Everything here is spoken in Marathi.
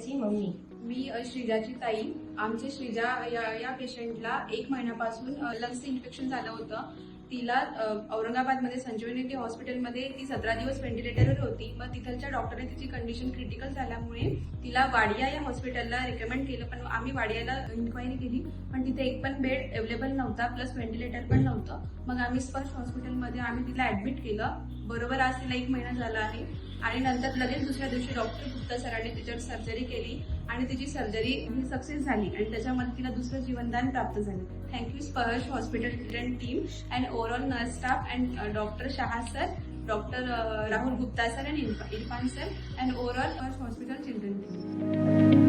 श्रीजाची मम्मी. मी श्रीजाची ताई. आमच्या श्रीजा या पेशंटला 1 महिन्यापासून लंग्स इन्फेक्शन झालं होतं. तिला औरंगाबादमध्ये संजीवनी हॉस्पिटलमध्ये ती 17 दिवस व्हेंटिलेटरवर होती. मग तिथलच्या डॉक्टरने तिची कंडिशन क्रिटिकल झाल्यामुळे तिला वाडिया या हॉस्पिटलला रेकमेंड केलं. पण आम्ही वाडियाला इन्क्वायरी केली पण तिथे एक पण बेड अवेलेबल नव्हता, प्लस व्हेंटिलेटर पण नव्हतं. मग आम्ही स्पर्श हॉस्पिटलमध्ये आम्ही तिला ऍडमिट केलं. बरोबर आज तिला 1 महिना झाला आहे. आणि नंतर लगेच दुसऱ्या दिवशी डॉक्टर गुप्ता सरांनी तिच्यावर सर्जरी केली आणि तिची सर्जरी ही सक्सेस झाली आणि त्याच्यामध्ये तिला दुसरं जीवनदान प्राप्त झालं. थँक्यू स्पर्श hospital team and overall nurse staff and doctor Shah sir, doctor Rahul Gupta sir and Irfan sir and overall स्पर्श हॉस्पिटल चिल्ड्रन टीम.